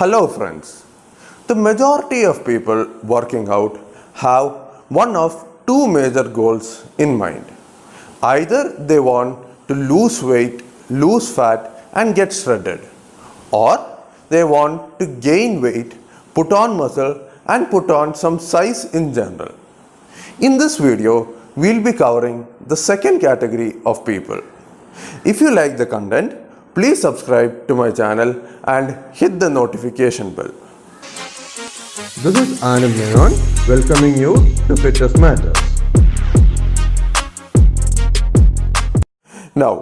Hello friends. The majority of people working out have one of two major goals in mind. Either they want to lose weight, lose fat and get shredded, or they want to gain weight, put on muscle and put on some size in general. In this video, we'll be covering the second category of people. If you like the content, please subscribe to my channel and hit the notification bell. This is Anand Menon welcoming you to Fitness Matters. Now,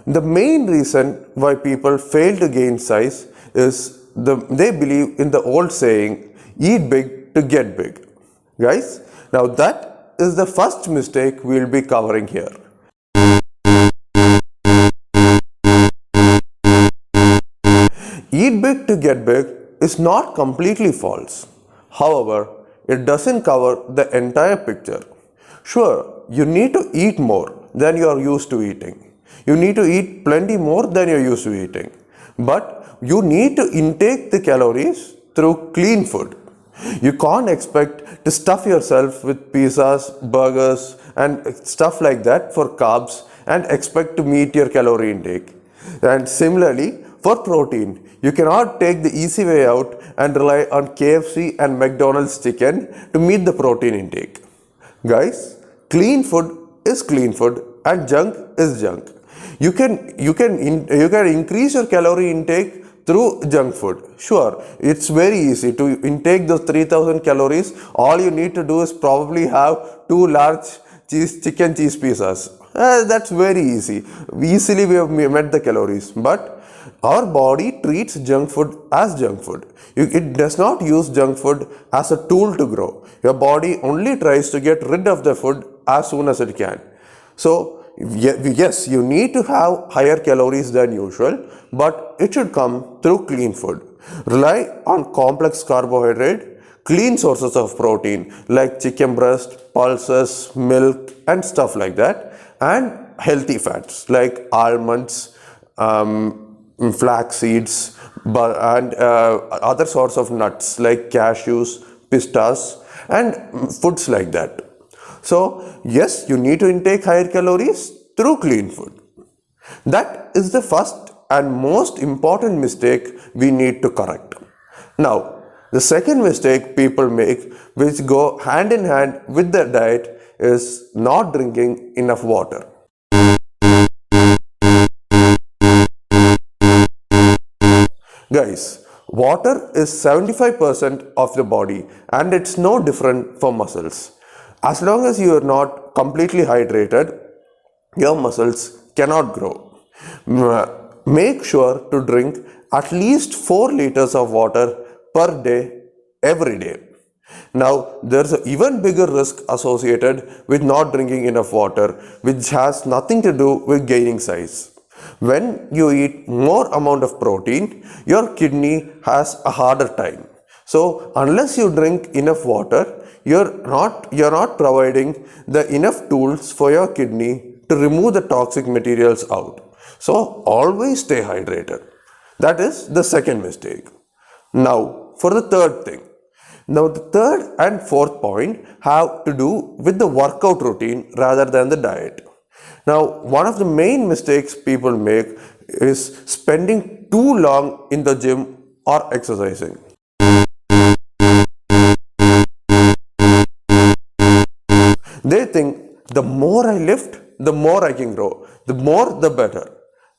the main reason why people fail to gain size is they believe in the old saying, eat big to get big. Guys, now that is the first mistake we'll be covering here. Eat big to get big is not completely false. However, it doesn't cover the entire picture. Sure, you need to eat more than you are used to eating. You need to eat plenty more than you're used to eating. But you need to intake the calories through clean food. You can't expect to stuff yourself with pizzas, burgers and stuff like that for carbs and expect to meet your calorie intake. And similarly, for protein, you cannot take the easy way out and rely on KFC and McDonald's chicken to meet the protein intake. Guys, clean food is clean food and junk is junk. You can increase your calorie intake through junk food. Sure, it's very easy to intake those 3000 calories. All you need to do is probably have 2 large chicken cheese pizzas. That's very easy. Easily we have met the calories. But our body treats junk food as junk food. It does not use junk food as a tool to grow. Your body only tries to get rid of the food as soon as it can. So yes, you need to have higher calories than usual, but it should come through clean food. Rely on complex carbohydrate, clean sources of protein like chicken breast, pulses, milk and stuff like that, and healthy fats like almonds, flax seeds and other sorts of nuts like cashews, pistas and foods like that. So yes, you need to intake higher calories through clean food. That is the first and most important mistake we need to correct. Now, the second mistake people make, which go hand in hand with their diet, is not drinking enough water. Guys, water is 75% of the body and it's no different for muscles. As long as you are not completely hydrated, your muscles cannot grow. Make sure to drink at least 4 liters of water per day, every day. Now, there's an even bigger risk associated with not drinking enough water, which has nothing to do with gaining size. When you eat more amount of protein, your kidney has a harder time. So unless you drink enough water, you're not providing the enough tools for your kidney to remove the toxic materials out. So always stay hydrated. That is the second mistake. Now for the third thing. Now the third and fourth point have to do with the workout routine rather than the diet. Now, one of the main mistakes people make is spending too long in the gym or exercising. They think the more I lift, the more I can grow. The more, the better.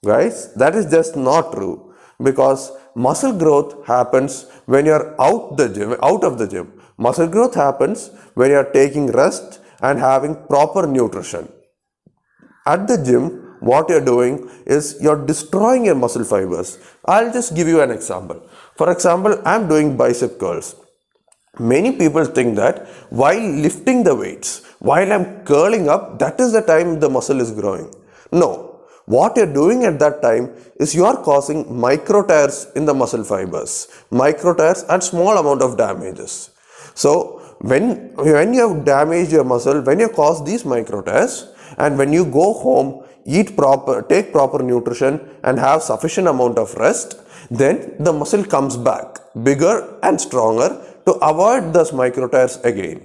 Guys, that is just not true, because muscle growth happens when you are out of the gym. Muscle growth happens when you are taking rest and having proper nutrition. At the gym, what you're doing is you're destroying your muscle fibers. I'll just give you an example. For example, I'm doing bicep curls. Many people think that while lifting the weights, while I'm curling up, that is the time the muscle is growing. No, what you're doing at that time is you are causing micro tears in the muscle fibers. Micro tears and small amount of damages. So when you have damaged your muscle, when you cause these micro tears, and when you go home, take proper nutrition and have sufficient amount of rest, Then the muscle comes back bigger and stronger to avoid those micro tears again.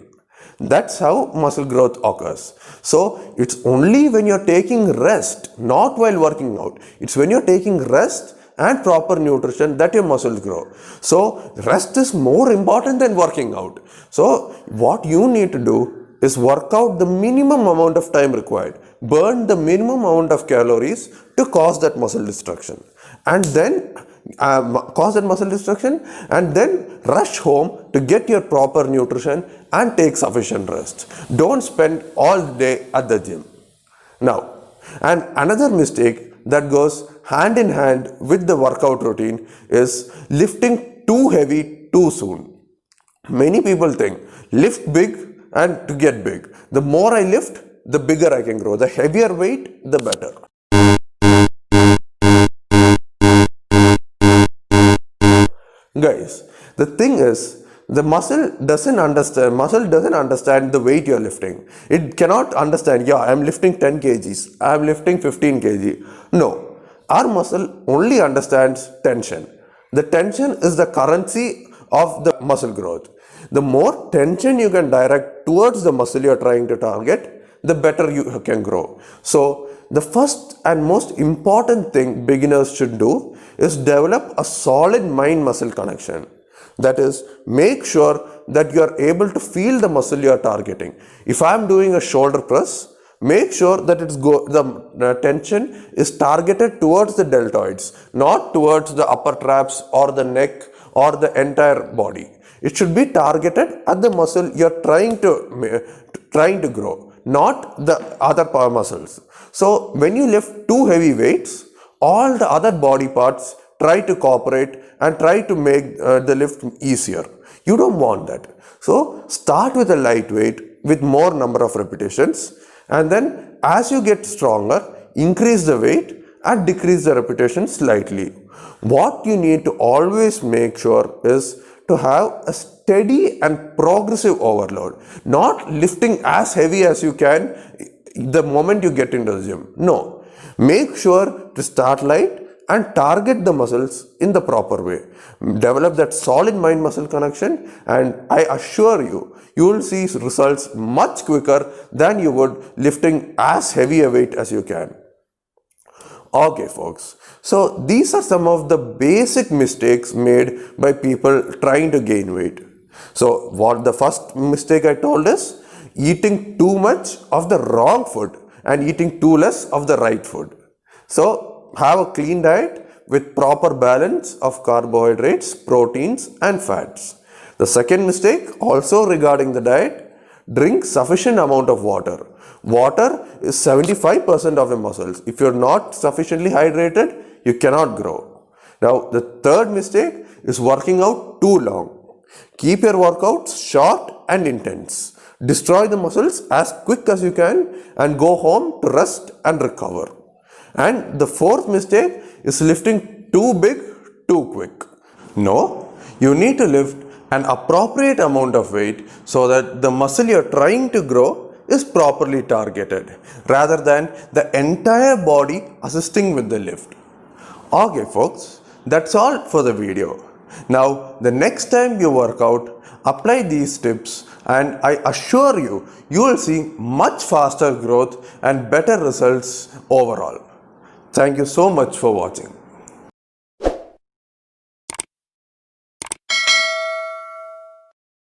That's how muscle growth occurs. So it's only when you're taking rest, not while working out. It's when you're taking rest and proper nutrition that your muscles grow. So rest is more important than working out. So what you need to do is work out the minimum amount of time required. Burn the minimum amount of calories to cause that muscle destruction. And then and then rush home to get your proper nutrition and take sufficient rest. Don't spend all day at the gym. Now, and another mistake that goes hand in hand with the workout routine is lifting too heavy too soon. Many people think lift big and to get big. The more I lift, the bigger I can grow. The heavier weight, the better. Guys, the thing is, the muscle doesn't understand the weight you're lifting. It cannot understand, yeah, I'm lifting 10 kgs, I'm lifting 15 kg. No, our muscle only understands tension. The tension is the currency of the muscle growth. The more tension you can direct towards the muscle you're trying to target, the better you can grow. So the first and most important thing beginners should do is develop a solid mind-muscle connection. That is, make sure that you are able to feel the muscle you are targeting. If I am doing a shoulder press, make sure that the tension is targeted towards the deltoids, not towards the upper traps or the neck or the entire body. It should be targeted at the muscle you are trying to grow, not the other power muscles. So when you lift too heavy weights, all the other body parts try to cooperate and try to make the lift easier. You don't want that. So start with a light weight with more number of repetitions, and then as you get stronger, increase the weight and decrease the repetitions slightly. What you need to always make sure is to have a steady and progressive overload, not lifting as heavy as you can the moment you get into the gym. No, make sure to start light and target the muscles in the proper way. Develop that solid mind-muscle connection, and I assure you, you will see results much quicker than you would lifting as heavy a weight as you can. Okay folks, so these are some of the basic mistakes made by people trying to gain weight. So what the first mistake I told is eating too much of the wrong food and eating too less of the right food. So have a clean diet with proper balance of carbohydrates, proteins and fats. The second mistake, also regarding the diet, drink sufficient amount of water. Water is 75% of your muscles. If you're not sufficiently hydrated, you cannot grow. Now, the third mistake is working out too long. Keep your workouts short and intense. Destroy the muscles as quick as you can and go home to rest and recover. And the fourth mistake is lifting too big too quick. No, you need to lift an appropriate amount of weight so that the muscle you're trying to grow is properly targeted rather than the entire body assisting with the lift. Okay folks, that's all for the video. Now the next time you work out, apply these tips and I assure you, you will see much faster growth and better results overall. Thank you so much for watching.